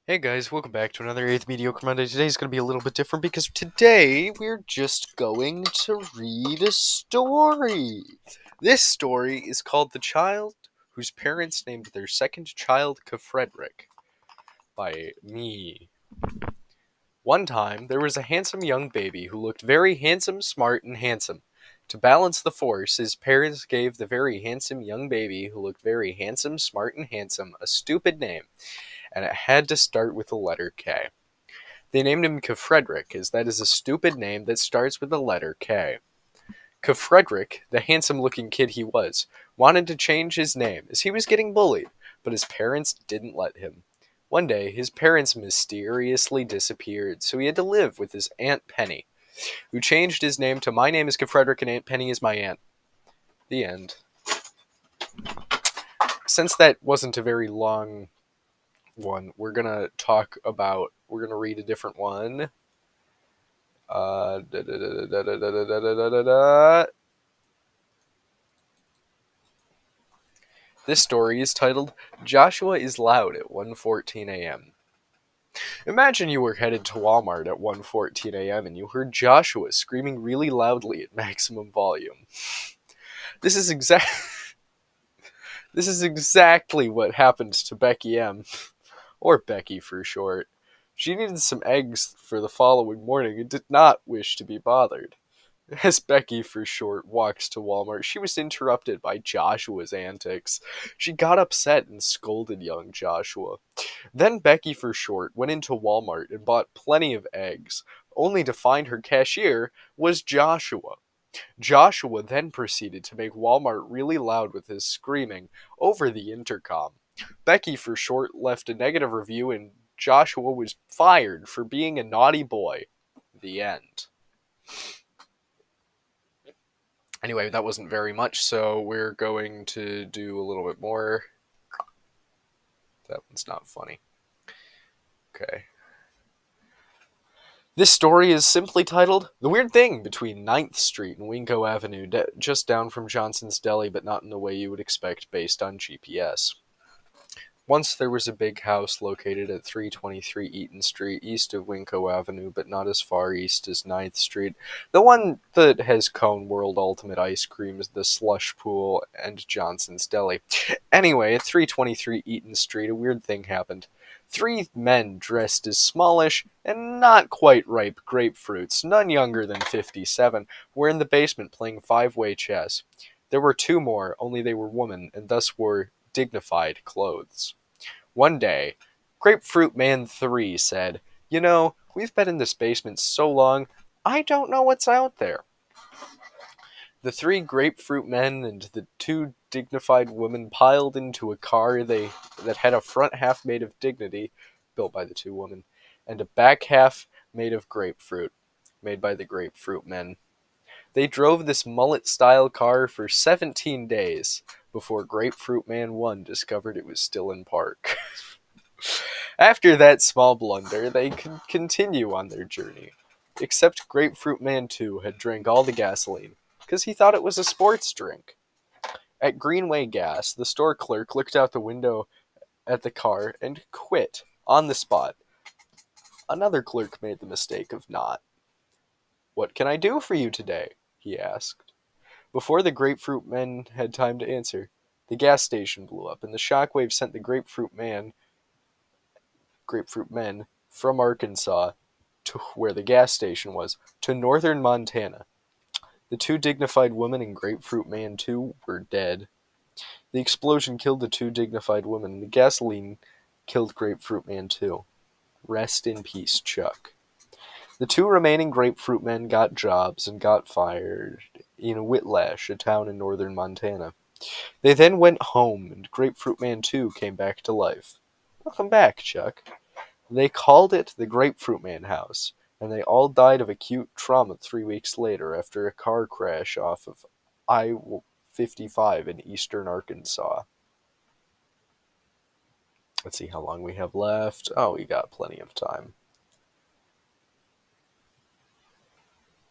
Hey guys, welcome back to another AtheMediocre Monday. Today's going to be a little bit different because today we're just going to read a story. This story is called The Child Whose Parents Named Their Second Child Frederick by me. One time, there was a handsome young baby who looked very handsome, smart, and handsome. To balance the force, his parents gave the very handsome young baby who looked very handsome, smart, and handsome a stupid name, and it had to start with the letter K. They named him Frederick, as that is a stupid name that starts with the letter K. Frederick, the handsome looking kid he was, wanted to change his name as he was getting bullied, but his parents didn't let him. One day, his parents mysteriously disappeared, so he had to live with his Aunt Penny, who changed his name to My name is Frederick and Aunt Penny is my aunt. The end. Since that wasn't a very long one, we're gonna read a different one. Da, da, da, da, da, da, da, da, da, da. This story is titled Joshua is Loud at 1:14 a.m. Imagine you were headed to Walmart at 1:14 a.m. and you heard Joshua screaming really loudly at maximum volume. This is exact This is exactly what happened to Becky M, or Becky for short. She needed some eggs for the following morning and did not wish to be bothered. As Becky, for short, walked to Walmart, she was interrupted by Joshua's antics. She got upset and scolded young Joshua. Then Becky, for short, went into Walmart and bought plenty of eggs, only to find her cashier was Joshua. Joshua then proceeded to make Walmart really loud with his screaming over the intercom. Becky, for short, left a negative review and Joshua was fired for being a naughty boy. The end. Anyway, that wasn't very much, so we're going to do a little bit more. That one's not funny. Okay. This story is simply titled The Weird Thing Between Ninth Street and Winco Avenue, just down from Johnson's Deli, but not in the way you would expect based on GPS. Once there was a big house located at 323 Eaton Street, east of Winco Avenue, but not as far east as Ninth Street. The one that has Cone World Ultimate Ice Creams, the Slush Pool, and Johnson's Deli. Anyway, at 323 Eaton Street, a weird thing happened. Three men dressed as smallish and not quite ripe grapefruits, none younger than 57, were in the basement playing five-way chess. There were two more, only they were women, and thus wore dignified clothes. One day, Grapefruit Man 3 said, "You know, we've been in this basement so long, I don't know what's out there." The three grapefruit men and the two dignified women piled into a car that had a front half made of dignity, built by the two women, and a back half made of grapefruit, made by the grapefruit men. They drove this mullet-style car for 17 days before Grapefruit Man 1 discovered it was still in park. After that small blunder, they could continue on their journey. Except Grapefruit Man 2 had drank all the gasoline, because he thought it was a sports drink. At Greenway Gas, the store clerk looked out the window at the car and quit on the spot. Another clerk made the mistake of not. "What can I do for you today?" he asked. Before the Grapefruit Men had time to answer, the gas station blew up, and the shockwave sent the Grapefruit Men from Arkansas to where the gas station was, to northern Montana. The two dignified women and Grapefruit Man 2 were dead. The explosion killed the two dignified women. The gasoline killed Grapefruit Man 2. Rest in peace, Chuck. The two remaining Grapefruit Men got jobs and got fired in Whitlash, a town in northern Montana. They then went home, and Grapefruit Man 2 came back to life. Welcome back, Chuck. They called it the Grapefruit Man House, and they all died of acute trauma 3 weeks later after a car crash off of I-55 in eastern Arkansas. Let's see how long we have left. Oh, we got plenty of time.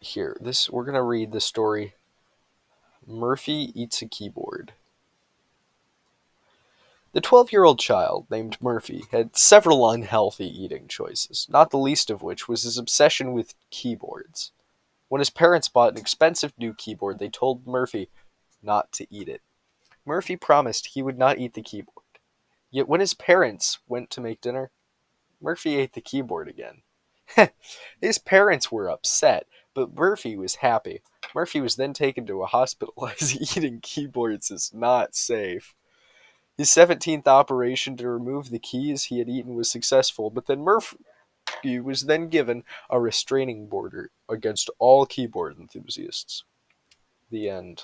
Here, we're gonna read the story Murphy Eats a Keyboard. The 12-year-old child, named Murphy, had several unhealthy eating choices, not the least of which was his obsession with keyboards. When his parents bought an expensive new keyboard, they told Murphy not to eat it. Murphy promised he would not eat the keyboard. Yet when his parents went to make dinner, Murphy ate the keyboard again. His parents were upset, but Murphy was happy. Murphy was then taken to a hospital as eating keyboards is not safe. His 17th operation to remove the keys he had eaten was successful, but then Murphy was then given a restraining order against all keyboard enthusiasts. The end.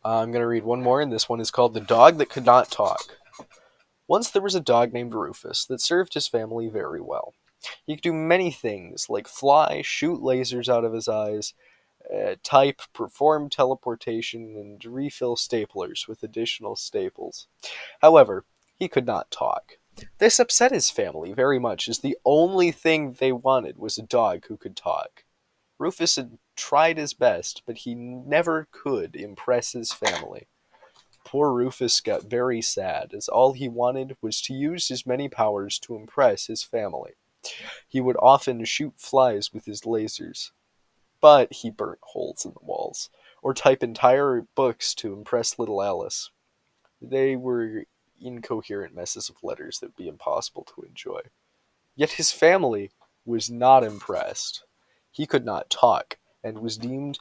I'm going to read one more, and this one is called The Dog That Could Not Talk. Once there was a dog named Rufus that served his family very well. He could do many things, like fly, shoot lasers out of his eyes, type, perform teleportation, and refill staplers with additional staples. However, he could not talk. This upset his family very much, as the only thing they wanted was a dog who could talk. Rufus had tried his best, but he never could impress his family. Poor Rufus got very sad, as all he wanted was to use his many powers to impress his family. He would often shoot flies with his lasers, but he burnt holes in the walls, or type entire books to impress little Alice. They were incoherent messes of letters that would be impossible to enjoy. Yet his family was not impressed. He could not talk, and was deemed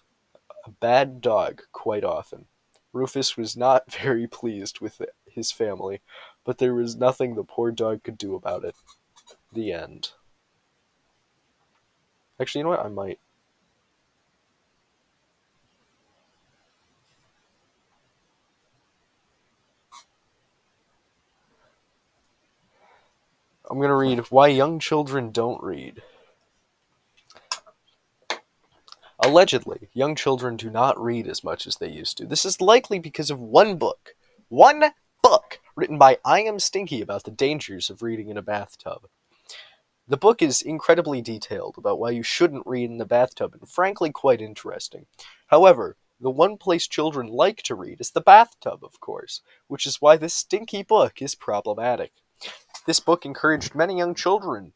a bad dog quite often. Rufus was not very pleased with his family, but there was nothing the poor dog could do about it. The end. Actually, you know what? I'm going to read Why Young Children Don't Read. Allegedly, young children do not read as much as they used to. This is likely because of one book. One book! Written by I Am Stinky about the dangers of reading in a bathtub. The book is incredibly detailed about why you shouldn't read in the bathtub, and frankly quite interesting. However, the one place children like to read is the bathtub, of course, which is why this stinky book is problematic. This book encouraged many young children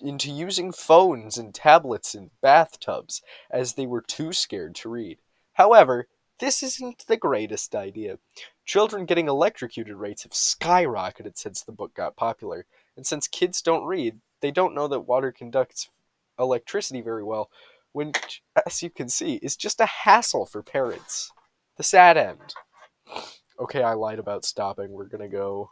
into using phones and tablets in bathtubs, as they were too scared to read. However, this isn't the greatest idea. Children getting electrocuted rates have skyrocketed since the book got popular, and since kids don't read, they don't know that water conducts electricity very well, which, as you can see, is just a hassle for parents. The sad end. Okay, I lied about stopping. We're gonna go.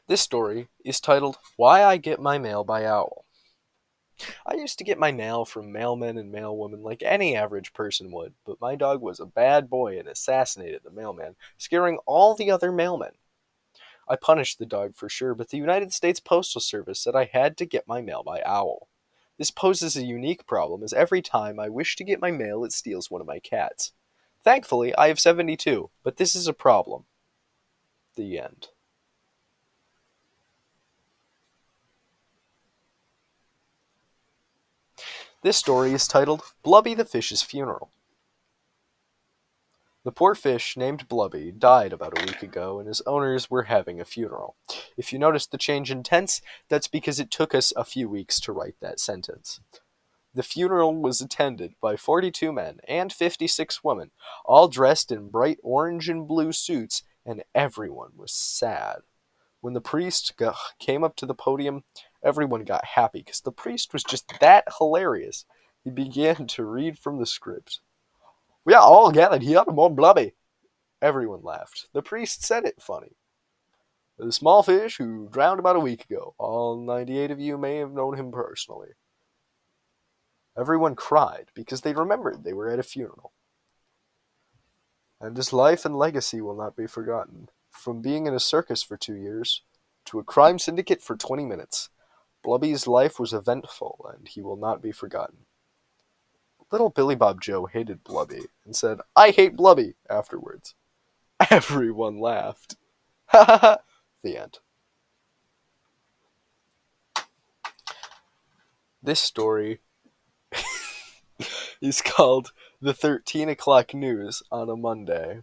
This story is titled Why I Get My Mail by Owl. I used to get my mail from mailmen and mailwomen like any average person would, but my dog was a bad boy and assassinated the mailman, scaring all the other mailmen. I punished the dog for sure, but the United States Postal Service said I had to get my mail by owl. This poses a unique problem, as every time I wish to get my mail, it steals one of my cats. Thankfully, I have 72, but this is a problem. The end. This story is titled Blubby the Fish's Funeral. The poor fish, named Blubby, died about a week ago, and his owners were having a funeral. If you noticed the change in tense, that's because it took us a few weeks to write that sentence. The funeral was attended by 42 men and 56 women, all dressed in bright orange and blue suits, and everyone was sad. When the priest came up to the podium, everyone got happy because the priest was just that hilarious. He began to read from the script. "We are all gathered here to mourn Blubby." Everyone laughed. The priest said it funny. "The small fish who drowned about a week ago. All 98 of you may have known him personally." Everyone cried because they remembered they were at a funeral. And his life and legacy will not be forgotten. From being in a circus for 2 years to a crime syndicate for 20 minutes, Blubby's life was eventful, and he will not be forgotten. Little Billy Bob Joe hated Blubby and said, "I hate Blubby," afterwards. Everyone laughed. Ha ha ha! The end. This story is called The 13 O'Clock News on a Monday.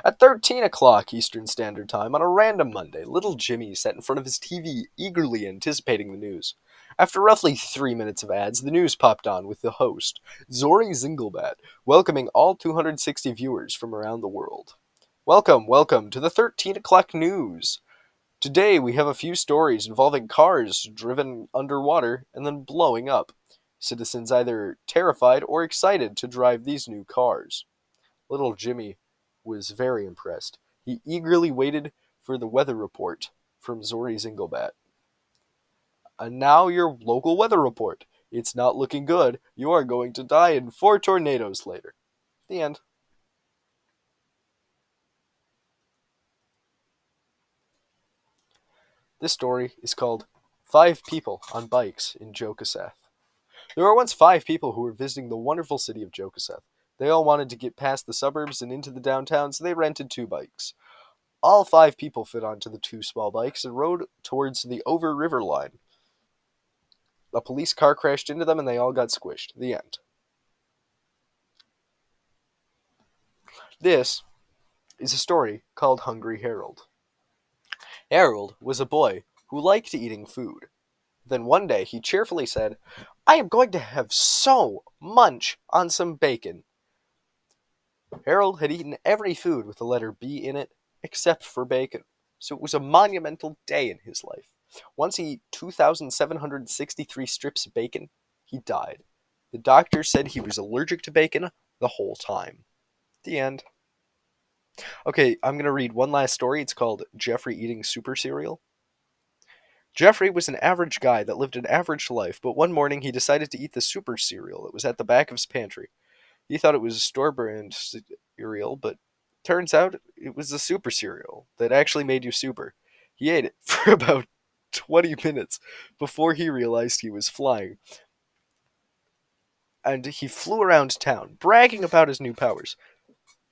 At 13 o'clock Eastern Standard Time on a random Monday, little Jimmy sat in front of his TV, eagerly anticipating the news. After roughly 3 minutes of ads, the news popped on with the host, Zori Zinglebat, welcoming all 260 viewers from around the world. Welcome, welcome to the 13 o'clock news. Today we have a few stories involving cars driven underwater and then blowing up. Citizens either terrified or excited to drive these new cars. Little Jimmy was very impressed. He eagerly waited for the weather report from Zori Zinglebat. And now your local weather report. It's not looking good. You are going to die in 4 tornadoes later. The end. This story is called 5 People on Bikes in Jokaseth. There were once 5 people who were visiting the wonderful city of Jokaseth. They all wanted to get past the suburbs and into the downtown, so they rented 2 bikes. All 5 people fit onto the 2 small bikes and rode towards the Over River line. A police car crashed into them and they all got squished. The end. This is a story called Hungry Harold. Harold was a boy who liked eating food. Then one day he cheerfully said, "I am going to have so much on some bacon." Harold had eaten every food with the letter B in it except for bacon, so it was a monumental day in his life. Once he ate 2,763 strips of bacon, he died. The doctor said he was allergic to bacon the whole time. The end. Okay, I'm going to read one last story. It's called Jeffrey Eating Super Cereal. Jeffrey was an average guy that lived an average life, but one morning he decided to eat the super cereal that was at the back of his pantry. He thought it was a store brand cereal, but turns out it was a super cereal that actually made you super. He ate it for about 20 minutes before he realized he was flying. And he flew around town, bragging about his new powers.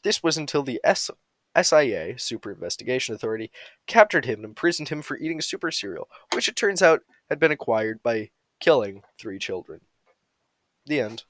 This was until the SIA, Super Investigation Authority, captured him and imprisoned him for eating super cereal, which it turns out had been acquired by killing 3 children. The end.